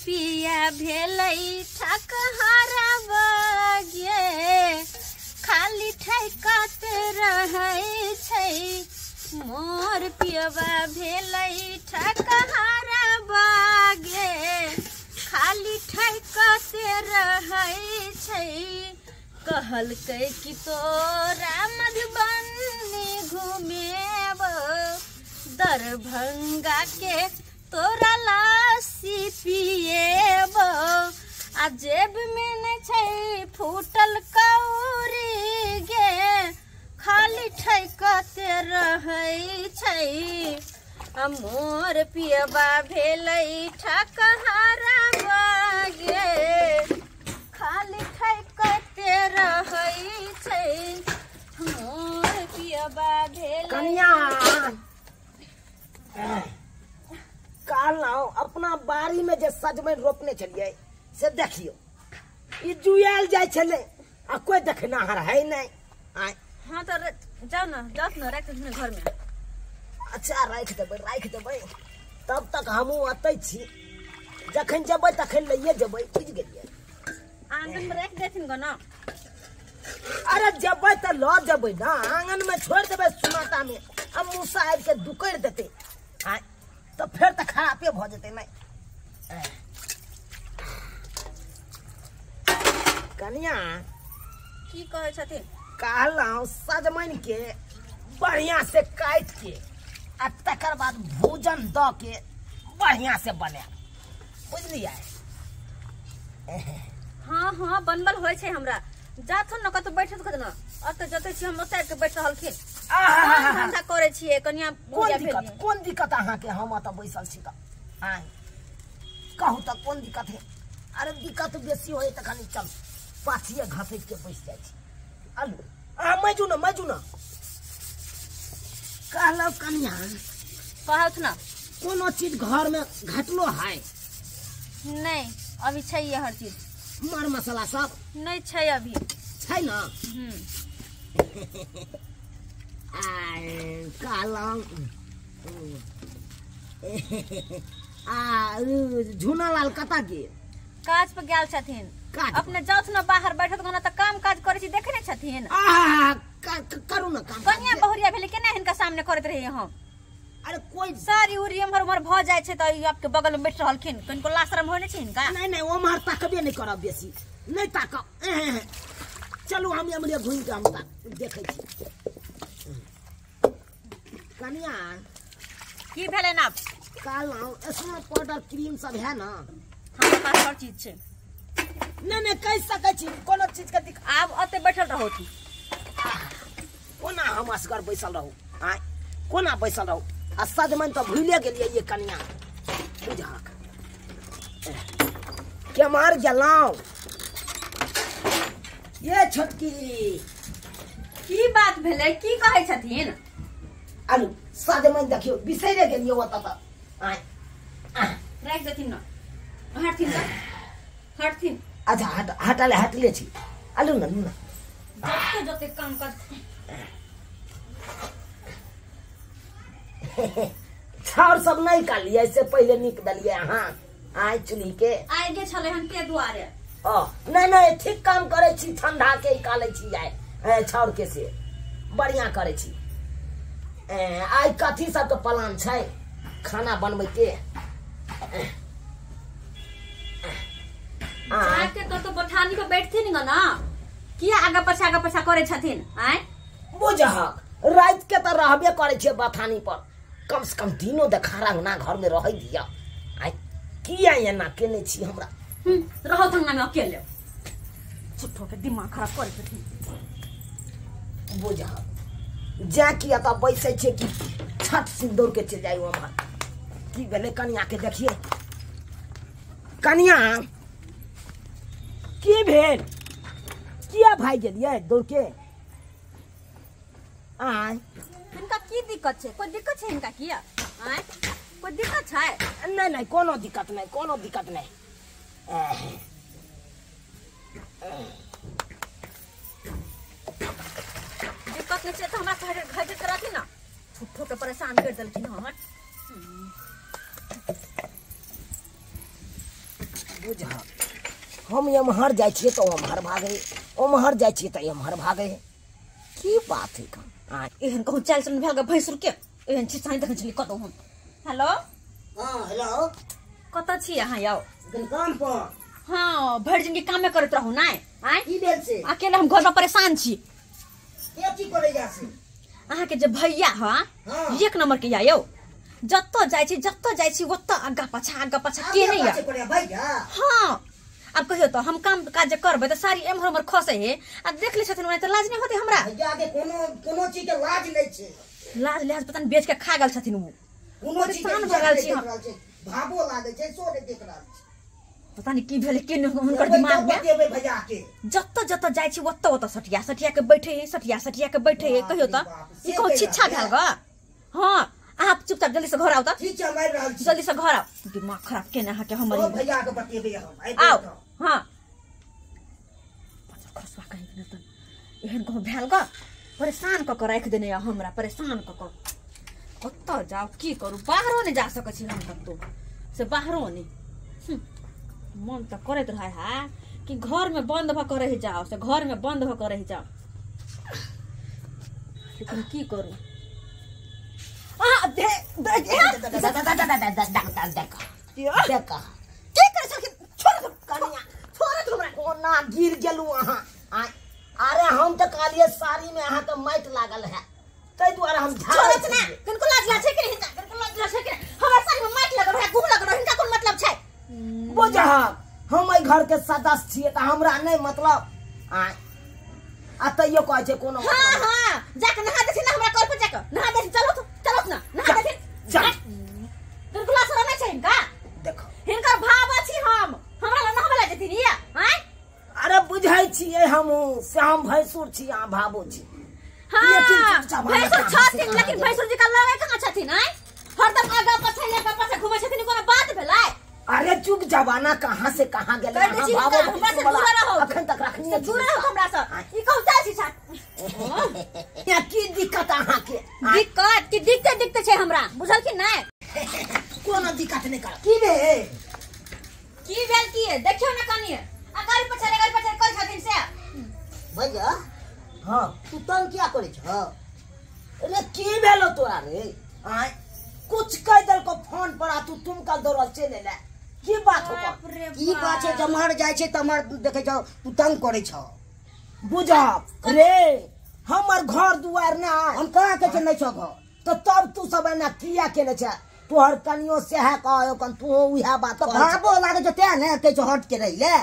पिया भेलै ठकहारा बगे खाली ठकत रहै छै मोर पियबा भेलै ठकहारा बगे खाली ठकत रहै छै कहलकै कि तोरा मधुबनी घुमेब दरभंगा के तोरा लस्सी पिएब आ जेब में नहीं छै फूटल कौरी गे खाली ठकते रहै छै मोर पियबा भेलै ठकहारा बगे खाली ठकते रहै छै मोर पियबा भेलै कन्या कहलौ अपना बाड़ी में जे सजमैन रोपने छलिए से देखियो ई जुआल जाय छले आ कोई देखनाहार है नहीं आय हां तो जाओ ना रख दे घर में अच्छा राख देबै तब तक हमहू अतै छी जखन जबै तखन लइए जबै बुझ गेलिए आंगन में रख देथिन गो ना अरे जबै त ल जबै ना आंगन में छोड़ देबै सुनाता में अब मूसा आबि के दुकड़ देते आय तो फिर तो खराबे भ जते नहीं कन्या की कहै छथिन कहलौ सजमैन के बढ़िया से काट के आ तकर बाद भोजन द के बढ़िया से बने बुझलिए हाँ बनबल होय छै हमरा जाथुन न कत बैठत खत न अत जते छी हम ओतै के बैठ रहलखिन धंधा करे छिए कन्या कोन दिक्कत अहाँ के हम त बैसल छी त आय कहू त कोन दिक्कत है अरे दिक्कत बेसी होय त खाली चल पाछिए घसैट के बैठ जाय छी आलू आ मैजू न कहलौ कन्या कहत न कोनो चीज घर में घटलो है नहीं अभी छै ये हर चीज मर मसाला सब नहीं छै अभी छै ना आय कहलौ झुना लाल कता के काज पे गेल छथिन अपने जाउथ न बाहर बैठत गना त काम काज करे छी देखने छथिन करू न काम कन्या बहुरिया भेले केना हिनका सामने करत रही हम अरे कोई सारी उरी हमर भ जाय छै त आपके बगल में बैठ रहलखिन कनको लाशरम होने छै हिनका नहीं ओमहर तकबे नहीं करब बेसी नहीं ताकब चलू हम हमरे घुम के हम देखै छी कन्या की भेले ना कहलौ इसमें पाउडर क्रीम सब है ना हमरा पास हर चीज छै नहीं कह सकै छी कोनो चीज के आब अते बैठल रहो छी कोना हम असगर बैसल रहू आय कोना बैसल रहू आ सजमैन तो भूले गेलिए ये कन्या बुझाक के मार गेलौ ये छोटकी की बात भेले की कहै छथिन आलू सजमैन देखियो बिसैरे गेलियो ओत त आय रख देथिन न हटथिन अच्छा हटले छी आलू न जते काम कर छाड़ सब नहीं कालिए ऐसे पहले निक दलिए हाँ आय चुली के आगे छले हन के दुआरे नहीं ठीक काम करे छी ठंडा के काले छी आय छाड़ के से बढ़िया करे छी आय कथी सब के प्लान छै खाना बनबै के जाके तो बठानी पे बैठथिन ना किया आगा पछा करे छथिन आय बुझहक रात के त रहबे करे छे बथानी पर कम से कम दिनो देखारा ना घर में रह दिया आय किया एना केने छी हमरा रहो थंगा में अकेले झूठो के दिमाग खराब करे छथिन बुझहक जा किया त बैसे छे कि छत सिंदूर के चल जाई वहां की भेले कन्या के देखिए कन्या की भेल किया भाई गेलिए दौड़ के आय इनका की दिक्कत छे कोई दिक्कत छे इनका किया आय कोई दिक्कत छे नहीं कोनो दिक्कत नहीं दिक्कत नहीं छे तो हमरा घर कराती ना झूठो के परेशान कर देलखिन हमर बुझ हम एम्हर जाइ छियै तो एम्हर भागे, ओम्हर जाइ छियै तो एम्हर भागे, की बात है का एहन कहूँ चाल चलन भेल भैंसुर के एहन छी साइन देखै छली कतौ हम। हेलो हाँ हेलो कतऽ छी अहाँ यौ? काम पर। हाँ भरि जिंदगी कामे करैत रहू नै आइ की भेल से? अकेले हम घर पर परेशान छी। के की करे जा से? अहाँ के जे भैया ह हाँ। एक नंबर के या यौ, जत्तो जाइ छी ओत्तो आगा पाछा के नै या। भैया हाँ अब कहियो तो हम काम काज करबै तो सारी एम्हर उम्हर खसे है। आ देख लै छथिन तो लाज नहीं होते हमरा? भैया के कोनो चीज के लाज नहीं छे। लाज लिहाज पता नहीं बेच के खा गल छथिन वो। कोनो चीज के भगल छी हम। भाबो लागे छे सो देख रहल छी। पता नहीं की भेल के हुनकर दिमाग में। बतेबै भैया के जत्तो जाइ छी ओत्तो सटिया के बैठे है, सटिया के बैठे है। कहियो तो ई कहूँ छिच्छा भेल ग। हाँ आप चुपचाप जल्दी से घर आओ तो। ठीक है मार रहल छी। जल्दी से घर आओ, दिमाग खराब केने अहाँ के हमर। भैया के बतेबै हम आओ हाँ खसवा कहीं न त एहन कहूँ भेल ग। परेशान क राख देने या हमरा, परेशान क कत्तो जाओ की करू, बाहरो नहीं जा सकै छी हम तक तो से बाहरो नहीं। मन तो करैत रहे है कि घर में बंद भ के रह जाओ, से घर में बंद भ के रह जाओ, लेकिन की करू। गिर गेलू अहाँ। अरे हम तो कालिए साड़ी में अहाँ के माइट लागल है तै द्वारा हम छोड़त ना। कनको लाज लाज छै कि नहीं? कनको लाज लाज छै कि नहीं? हमर साड़ी में माइट लगल है, घूम लगल है, इनका कोन मतलब छै? बुझा हम घर के सदस्य छियै त हमरा नहीं मतलब आ तैयो कहै छै कोनो। हाँ हाँ जाके नहा देथिन ना हमरा कल पर जाके नहा देथिन। चलो ना नहा देथिन। कनको लाज शरम नहीं छै इनका? देखो हिनकर भाव छी हम, हमरा ला नहावे ला जेथिन ये हैं? अरे बुझाई छियै हम से हम भैंसुर छी, अहाँ भाबो छी। हाँ भैंसुर छथिन लेकिन भैंसुर जी का लगे कहाँ छथिन हैं? हरदम आगा पाछा घुमै छथिन, कोनो बात भेलै? अरे चुप जवाना कहाँ से कहाँ गेले अहाँ भाबो हमरा से दूर रहो, अखन तक रखनी है। दूर रहो हमरा से। ई कहू चाची छा या की दिक्कत अहाँ के? दिक्कत की दिक्कत छै हमरा, बुझल कि नहीं? कोनो दिक्कत नहीं कर। की बे की भेल की है देखियो ना कनी गाड़ी पछाड़े कर छथिन से। भैया हाँ तू तंग क्या करे छ? अरे की भेलो तोरा रे? आय कुछ कह दल को फोन पर आ तुम कल दौड़ल चले ले। की बात हो? की बात है? जमहर जाय छै तमहर देखे जाओ तू तंग करे छ। बुझा रे हमर घर दुआर ना हम कहाँ के नहीं छ घर तो तब तू सब ना किया केने छ? तोहर कनियो से है कहो कन तू उहा बात तो भाबो लागे जो ते ने ते जो हट के रही ले।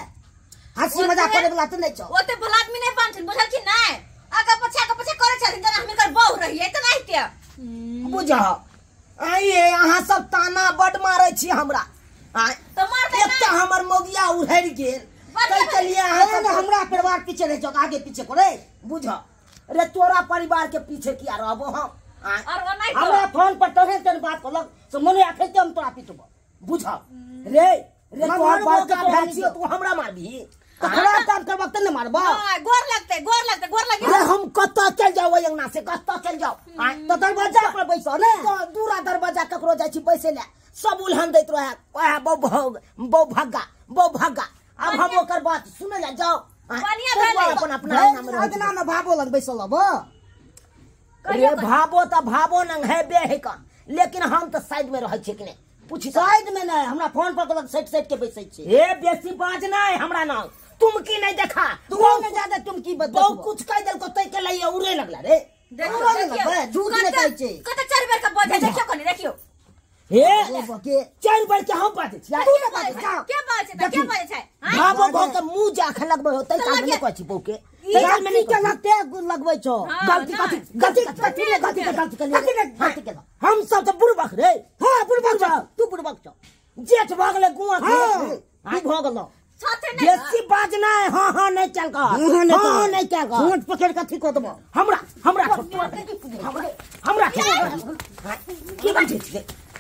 हंसी मजाक करे वाला तो नहीं छ। ओते भला आदमी नहीं बांधन, बुझल कि नहीं? आगा पछा करे छथिन जना हमकर बहु रही है त नहीं ते। बुझा आइए अहाँ सब ताना बड मारे छी हमरा। तो मार दे एकटा हमर मोगिया उड़ैर गेल तै के लिए अहाँ सब हमरा परिवार पीछे नहीं छ, आगे पीछे करे। बुझा रे तोरा परिवार के पीछे किया रहबो हम? और वो नहीं हमरा फोन पर तोरे बात करलक से मने आखे के हम तोरा पिटबो। बुझा रे तोहर बात का तोहर भेल छी तू हमरा मारबी तो खराब काम करबा त नहीं मारबा। गोर लगते अरे हम कत्ता चल जाओ अंगना से, कत्ता चल जाओ। तो दरवाजा पर बैसो ने। तो दूरा दरवाजा ककरो जाइ छी बैसे ले सब उल्हन दैत रहे ओहे बो भग्गा। अब हम ओकर बात सुने ले जाओ। अपन अपना अदना में भाबो लग बैसल अब। रे भाबो त भाबो नंग है बे है का, लेकिन हम तो साइड में रहै छी कि नहीं पूछी साइड में नहीं हमरा फोन पर कहलक साइड के बैसै छी। ए बेसी बाज नहीं हमरा नाम तुम की नहीं देखा तू ने ज्यादा तुम की बता बहु कुछ कह देल को तै के लिए उड़े लगला रे। झूठ नहीं कहै छै। कत 4 बेर का बोझ देखियो कनी देखियो। हे के 4 बार के हम बाजै छी। तू ने बाजै छै के बाजै छै? भाबो भौ के मुंह जाख लगबै होतै त हम कहै छी बहु के रात में नहीं के लगते लगबै छो। गलती के हम सब तो बुड़बक रे। हां बुड़बक छ, तू बुड़बक छ। जेठ भगले गुआ हां तू भ गेलो छथे नहीं बेसी बाज नहीं। हां नहीं चल का हां नहीं चल का झूठ पकड़ के ठीक हो दबो। हमरा की बुझै छी?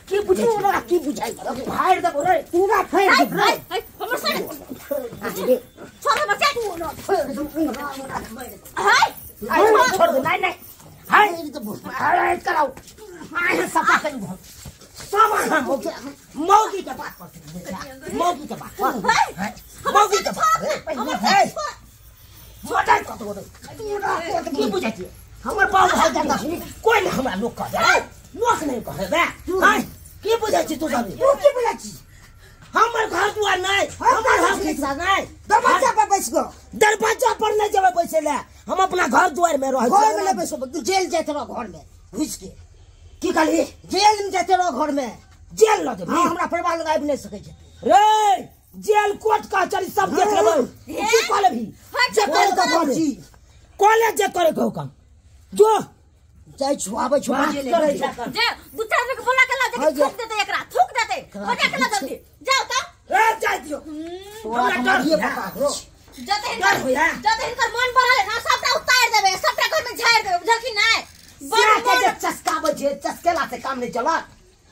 की बुझै छी? की बुझाई फाड़ देबो रे पूरा फेर दे रे। हमर साड़ी छोड़ बच्चा तू न हाय छोड़ दे। नहीं हाय अरे कराओ हाय सपा करी सब मौगी के बात पर मौकी के बात मौकी के बात छोटा कत हो तू की बुझै छी हमर बाबू भाई जाता कोई नहीं हमरा लोग कह जाए लोक नहीं कहे बे हां की बुझै छी तू सब तू की बुझै छी हमर घर दुआर नहीं हमर हक हिस्सा नहीं दरवाजा पर बैस गो दरवाजा पर नहीं जब बैसे ले हम अपना घर दुआर में रह घर में ले बैसो जेल जाते रहो घर में घुस के की कहली जेल में जाते रहो घर में जेल ल दे हमरा परिवार लग आबि नहीं सकै छै रे जेल कोर्ट कचहरी सब देख लेबो की कहले भी जे करे तो करजी कॉलेज जे करे को काम जो जाय छुआबे छुआ करे जे दू चार के बोला के ला जे थूक देते एकरा थूक देते मजा के ला जल्दी जाओ तो रे जाय दियो हमरा डर ये पता करो जते इनकर मन बढ़ले ना सबटा उतार देबे सबटा घर में झाड़ देबे बुझल की नहीं बड़ा के जे चस्का बजे चस्केला से काम नहीं चला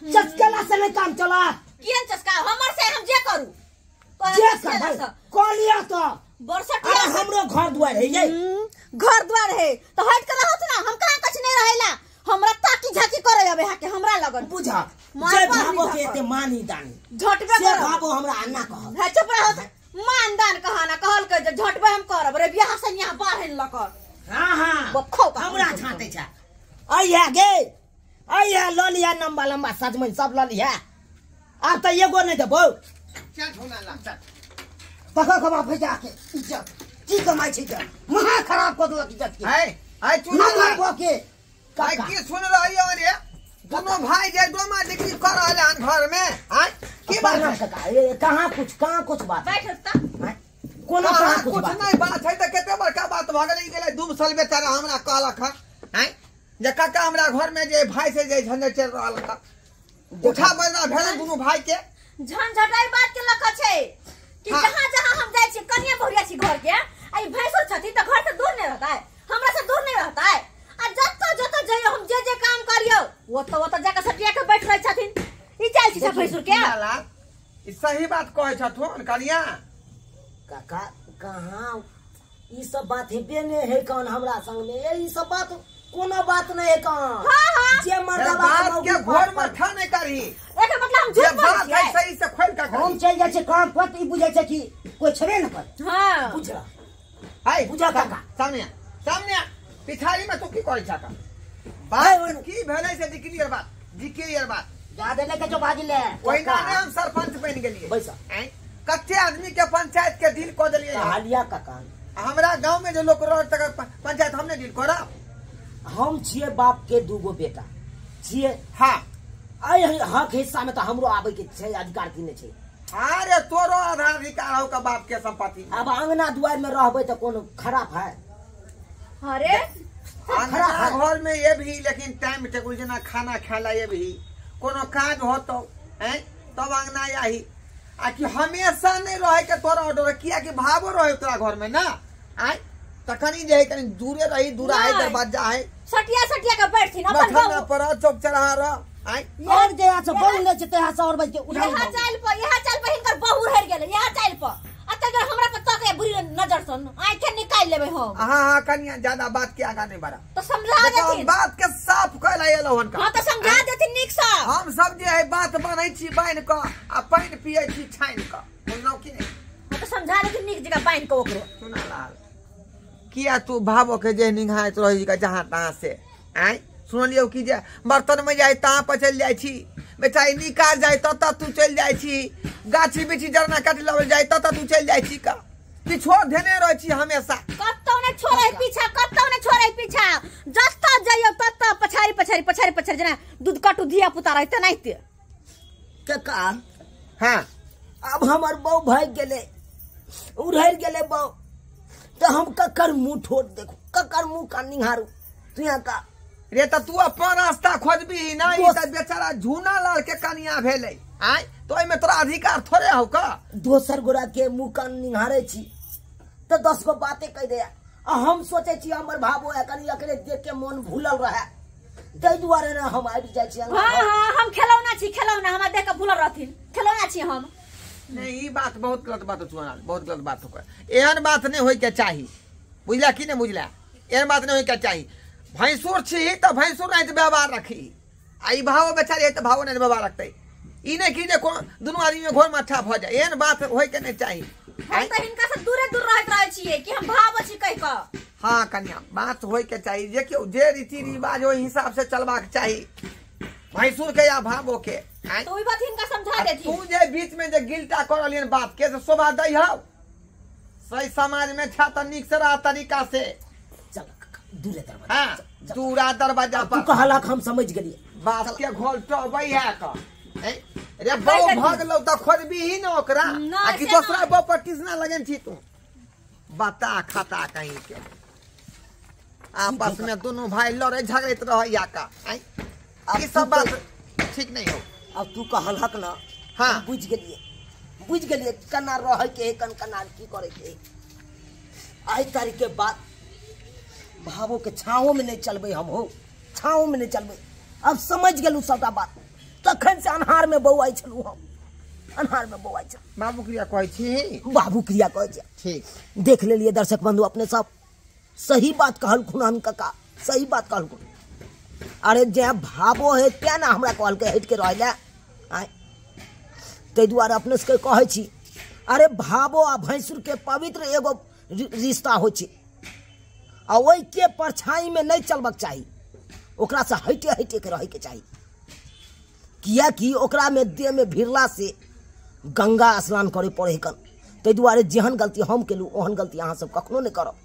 चस्केला से नहीं काम चला किन चस्का हमर से हम जे करू जे कर कोलिया तो बरसट अरे हमरो घर दुआर है ये घर द्वार है तो हट कर रहत ना हम कहां कुछ नहीं रहेला हमरा ताकी झाकी करे अबे हाके हमरा लगन बुझा जे भाबो के एते मानी दानी झटबे से भाबो हमरा अन्ना कह है चुप रहो मानदान कहाना कहल के जे झटबे हम करब रे बियाह से यहां बाहर लकर हां बखो हमरा छाते छ आइया गे आइया ललिया लंबा लंबा सजमन सब ललिया अब त एगो नहीं देबो चल होना ला चल पका कमा भेजा के इज्जत की कमाई छै त महा खराब कर देलक इज्जत के आई तू ना लगबो के आई की सुन रही हो रे दोनों भाई जे दोमा डिग्री कर रहले हन घर में आई की बात है कहां कुछ बात बैठ ता कोनो कहां कुछ बात नहीं बात है त केते बड़का बात भ गेलै गेलै दू साल बेचारा हमरा कहलक हन आई जे काका हमरा घर में जे भाई से जे झंडे चल रहल का उठा बजना भेल दोनों भाई के झंझटाई बात के लख छै कि जहां हम जाय छी कनिया भौरिया छी घर के आई भैंसो छथि त घर से दूर नहीं रहता है हमरा से दूर नहीं रहता है आ जत जइयो हम जे काम करियो वो तो जाके सटिया के बैठ रह छथिन ई चाल छी सब भैंसुर के ई सही बात कहै छथुन कनिया काका कहां ई सब बात हेबे नहीं है कौन हमरा संग में ई सब बात कोनो बात नहीं है कौन हां जे मर्दा बात के घोर मठा नहीं करी एकर मतलब हम झूठ बोलै छी बात सही से खोल का हम चल जाय छै काम पर ई बुझै छै कि कोई छबे न कर हां बुझा हाय बुझा काका सामने पिछाड़ी में तू की करै छाका बात की भेलै से डिक्लियर बात ज्यादा लेके जो बाजी ले ओइ नामे हम सरपंच बन गेलिए बैसा कते आदमी के पंचायत के डील क देलिए हालिया काका हमरा गांव में जो लोग रह तक पंचायत हमने डील करब हम छिए बाप के दूगो बेटा छिए हां आई हक हिस्सा में तो हमरो आबै के छै अधिकार की नहीं छै अरे तोरो आधा अधिकार हो का बाप के संपत्ति अब अंगना दुआर में रहबै तो कोनो खराब है अरे अंगना घर में ये भी लेकिन टाइम टेबल जना खाना खाला ये भी कोनो काज हो तो हैं तब अंगना आही आ कि हमेशा नहीं रहे के तोरा ऑर्डर किया कि भावो रहे तोरा घर में ना आई तखनी जे कनी दूरे रही दूरा है दरवाजा है सटिया के बैठथिन अपन बैठना पर चौक चढ़ा रह आई और जे आ बोल ले छै तेहा 100 रुपया उठा यहां चाल पर हिनकर बहु हेर गेले यहां चाल पर अतगर हमरा पे तके बुरी नजर सन आंख के निकाल लेबे हम हां कनिया ज्यादा बात के आगा नहीं बढ़ा तो समझा देथिन बात के साफ कहला एलहन का हां तो समझा देथिन निक सा हम सब जे है बात बनै छी बाइन क आ पानी पियै छी छाइन क बुझलौ कि नहीं हां तो समझा देथिन निक जगह बाइन के ओकरो सुना लाल किया तू भावो के जे निंघाइत रही का जहां तहां से आई सुनलियो कि जे बर्तन में जाय तहां पर चल जाय छी बेचारी निकाल जाय तत तू चल जाय छी गाछी बिछी जरना काट लवल जाय तत तू चल जाय छी का कि छोड़ देने रह छी हमेशा कत्तौ ने छोड़े पीछा जत्ता जाइयो तत्ता पछारी जना दूध कटू धिया पुता रहते नहीं ते काका हां अब हमर बहू भाग गेले उड़ैर गेले बहू तो हम ककर मुंह ठोड़ देखो ककर मुंह का निहारू तू यहाँ का रे त तू अपन रास्ता खोजबी ना ई त बेचारा झूना लाल के कनिया भेलै आय तो एमे तोरा अधिकार थोड़े हो का दोसर गोरा के मुंह का निहारे छी तो 10 गो बातें कह दे आ हम सोचे छी हमर भाबो है कनी अकरे देख के मन भूलल रहे तै दुआरे ने हम आबि जाय छी हां हम खिलौना हमरा देख के भूलल रहथिन खिलौना छी हम नहीं ई बात बहुत गलत बात सुना बहुत गलत बात हो एहन बात नहीं होय के चाही बुझला कि नहीं बुझला एहन बात नहीं होय के चाही भैंसुर छी तो भैंसुर नहीं व्यवहार रखी आई भाव बेचारी है तो भाव नहीं व्यवहार रखते ई नहीं कि जे दुनू आदमी में घोर मट्ठा भ जाए एहन बात होय के नहीं चाहिए हम तो हिनका से दूरे दूर रहत रहे छिए कि हम भाव छी कह क हाँ कन्या बात होय के चाहिए जे क्यों जे रीति रिवाज ओहि हिसाब से चलबाक चाहिए भैंसुर के या भावो के तो ओई बात हिनका समझा देती तू जे बीच में जे गिल्टा करलियन बात के से शोभा दै हौ सही समाज में था त निक से रह तरीका से चल दूरे दरवाजा हाँ दूरा दरवाजा तू पर कहला हम समझ गेलिए बात के घोल टबै है का रे बौ भगलौ त खोजबी ही न ओकरा ना, आ कि से दूसरा ना। बौ पर किसना लगन छी तू बता खाता कहीं के आपस में दोनों भाई लड़े झगड़त रह या का अब ई सब तू बात ठीक नहीं हो अब तू कहलक ना हाँ। हम बुझ गेलिए कना रह के कना की करे के आई तारीख के बाद भावो के छाओ में नहीं चलबे हम हो छाओ में नहीं चलबे अब समझ गेलू सबटा बात तखन से अनहार में बौआई छलू हम अनहार में बौआई छल बाबू क्रिया कहै छी बाबू क्रिया कहे छै ठीक देख लेलिए दर्शक बंधु अपने सब सही बात कहल खुनान काका सही बात कहल खुन अरे जे भावो है क्या ना हमरा कहल के हट के रह ले आय तै दुआरे अपने से कहै छी अरे भावो आ भैंसुर के पवित्र एगो रिश्ता हो छै आ ओइ के परछाई में नहीं चलबक चाही ओकरा से हटे के रहे के चाही किया कि ओकरा में देह में भिड़ला से गंगा स्नान करे पड़े कन तै दुआरे जेहन गलती हम केलू ओहन गलती अहाँ सब कखनो नहीं करब